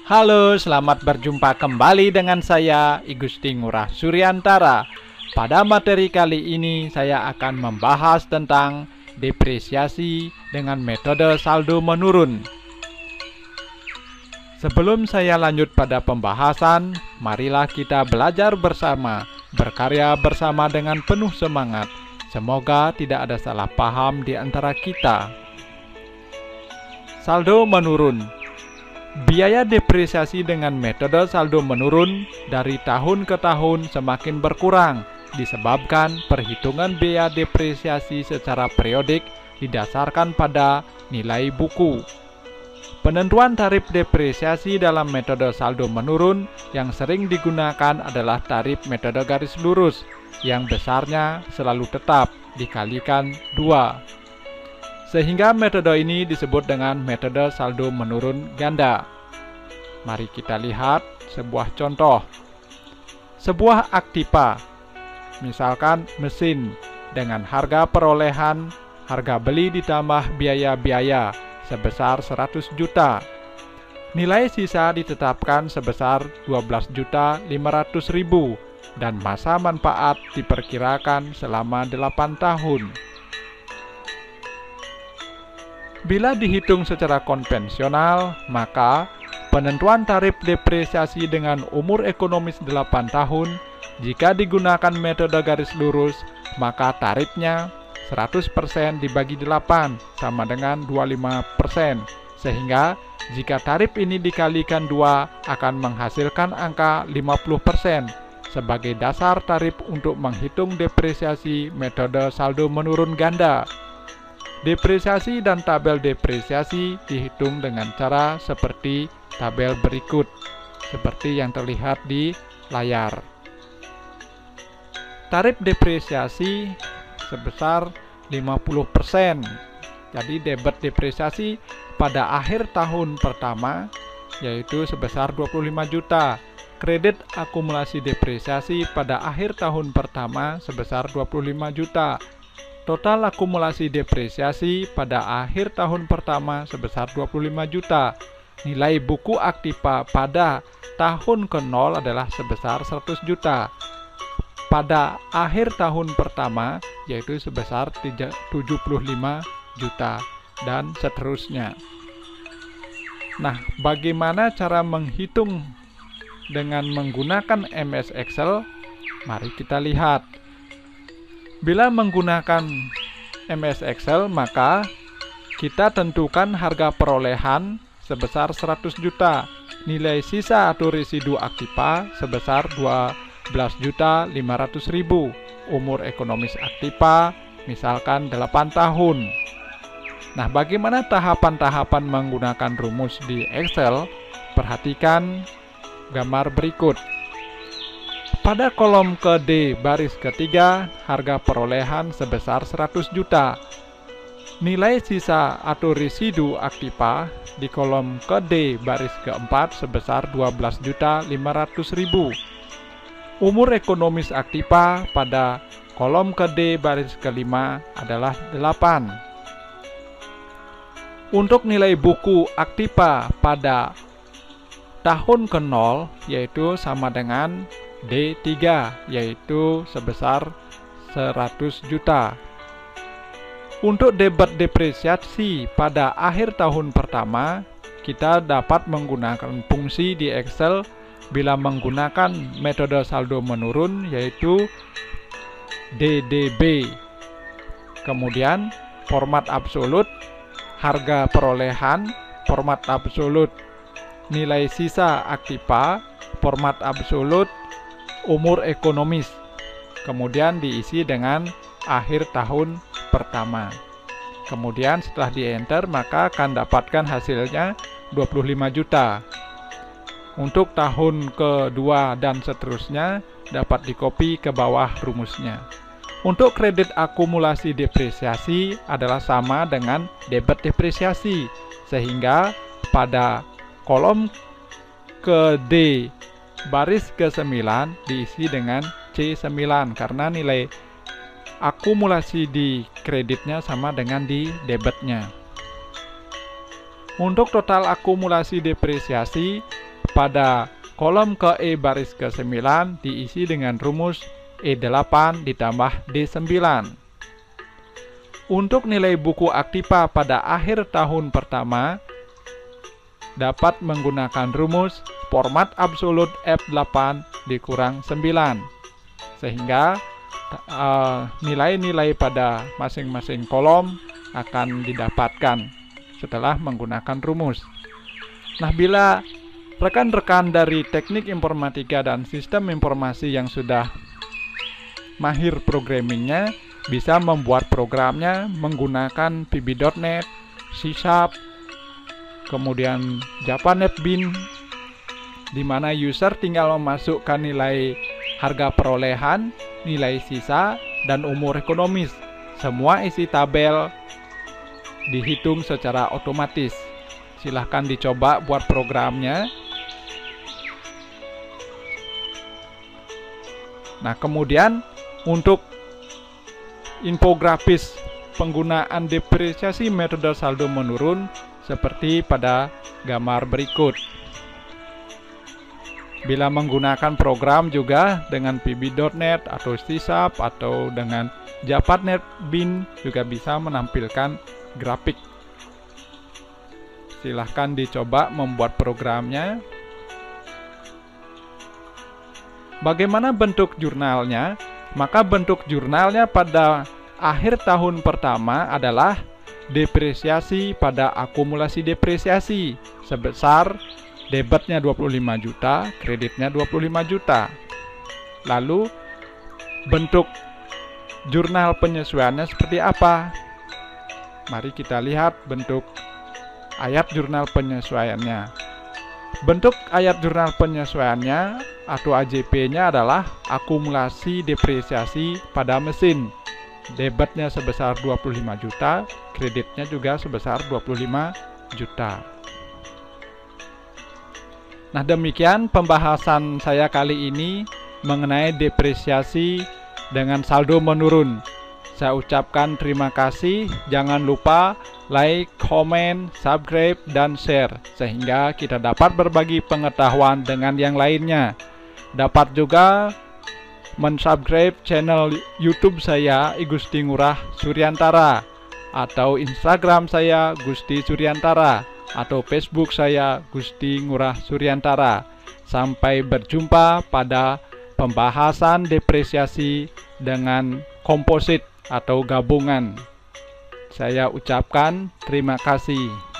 Halo, selamat berjumpa kembali dengan saya, I Gusti Ngurah Suryantara. Pada materi kali ini, saya akan membahas tentang depresiasi dengan metode saldo menurun. Sebelum saya lanjut pada pembahasan, marilah kita belajar bersama, berkarya bersama dengan penuh semangat. Semoga tidak ada salah paham di antara kita. Saldo menurun. Biaya depresiasi dengan metode saldo menurun dari tahun ke tahun semakin berkurang disebabkan perhitungan biaya depresiasi secara periodik didasarkan pada nilai buku. Penentuan tarif depresiasi dalam metode saldo menurun yang sering digunakan adalah tarif metode garis lurus yang besarnya selalu tetap dikalikan 2. Sehingga metode ini disebut dengan metode saldo menurun ganda. Mari kita lihat sebuah contoh. Sebuah aktiva, misalkan mesin, dengan harga perolehan, harga beli ditambah biaya-biaya sebesar 100 juta. Nilai sisa ditetapkan sebesar 12.500.000 dan masa manfaat diperkirakan selama 8 tahun. Bila dihitung secara konvensional, maka penentuan tarif depresiasi dengan umur ekonomis 8 tahun, jika digunakan metode garis lurus, maka tarifnya 100% dibagi 8 sama dengan 25%. Sehingga jika tarif ini dikalikan 2 akan menghasilkan angka 50% sebagai dasar tarif untuk menghitung depresiasi metode saldo menurun ganda. Depresiasi dan tabel depresiasi dihitung dengan cara seperti tabel berikut, seperti yang terlihat di layar. Tarif depresiasi sebesar 50%. Jadi debit depresiasi pada akhir tahun pertama yaitu sebesar 25 juta. Kredit akumulasi depresiasi pada akhir tahun pertama sebesar 25 juta. Total akumulasi depresiasi pada akhir tahun pertama sebesar 25 juta. Nilai buku aktiva pada tahun ke-0 adalah sebesar 100 juta. Pada akhir tahun pertama yaitu sebesar 75 juta dan seterusnya. Nah, bagaimana cara menghitung dengan menggunakan MS Excel? Mari kita lihat. Bila menggunakan MS Excel, maka kita tentukan harga perolehan sebesar 100 juta. Nilai sisa atau residu aktiva sebesar 12.500.000. Umur ekonomis aktiva misalkan 8 tahun. Nah, bagaimana tahapan-tahapan menggunakan rumus di Excel? Perhatikan gambar berikut. Pada kolom ke D baris ketiga, harga perolehan sebesar 100 juta. Nilai sisa atau residu aktiva di kolom ke D baris keempat sebesar 12.500.000. Umur ekonomis aktiva pada kolom ke D baris kelima adalah 8. Untuk nilai buku aktiva pada tahun ke-0 yaitu sama dengan D3 yaitu sebesar 100 juta. Untuk debit depresiasi pada akhir tahun pertama, kita dapat menggunakan fungsi di Excel bila menggunakan metode saldo menurun yaitu DDB. Kemudian format absolut, harga perolehan, format absolut, nilai sisa aktiva, format absolut, umur ekonomis, kemudian diisi dengan akhir tahun pertama. Kemudian setelah di enter maka akan dapatkan hasilnya 25 juta. Untuk tahun kedua dan seterusnya dapat dikopi ke bawah rumusnya. Untuk kredit akumulasi depresiasi adalah sama dengan debit depresiasi, sehingga pada kolom ke D baris ke-9 diisi dengan C9 karena nilai akumulasi di kreditnya sama dengan di debitnya. Untuk total akumulasi depresiasi pada kolom ke E baris ke-9 diisi dengan rumus E8 ditambah D9. Untuk nilai buku aktiva pada akhir tahun pertama dapat menggunakan rumus format absolut F8 dikurang 9, sehingga nilai-nilai pada masing-masing kolom akan didapatkan setelah menggunakan rumus. Nah, bila rekan-rekan dari teknik informatika dan sistem informasi yang sudah mahir programmingnya bisa membuat programnya menggunakan VB.NET, C#, kemudian Java NetBeans, di mana user tinggal memasukkan nilai harga perolehan, nilai sisa, dan umur ekonomis. Semua isi tabel dihitung secara otomatis. Silahkan dicoba buat programnya. Nah, kemudian untuk infografis penggunaan depresiasi metode saldo menurun seperti pada gambar berikut. Bila menggunakan program juga dengan VB.NET atau C# atau dengan Java NetBeans juga bisa menampilkan grafik. Silahkan dicoba membuat programnya. Bagaimana bentuk jurnalnya? Maka bentuk jurnalnya pada akhir tahun pertama adalah depresiasi pada akumulasi depresiasi sebesar debitnya 25 juta, kreditnya 25 juta. Lalu bentuk jurnal penyesuaiannya seperti apa? Mari kita lihat bentuk ayat jurnal penyesuaiannya. Bentuk ayat jurnal penyesuaiannya atau AJP-nya adalah akumulasi depresiasi pada mesin. Debitnya sebesar 25 juta, kreditnya juga sebesar 25 juta. Nah, demikian pembahasan saya kali ini mengenai depresiasi dengan saldo menurun. Saya ucapkan terima kasih. Jangan lupa like, comment, subscribe, dan share sehingga kita dapat berbagi pengetahuan dengan yang lainnya. Dapat juga mensubscribe channel YouTube saya Igusti Ngurah Suryantara, atau Instagram saya Gusti Suryantara, atau Facebook saya Gusti Ngurah Suryantara. Sampai berjumpa pada pembahasan depresiasi dengan komposit atau gabungan. Saya ucapkan terima kasih.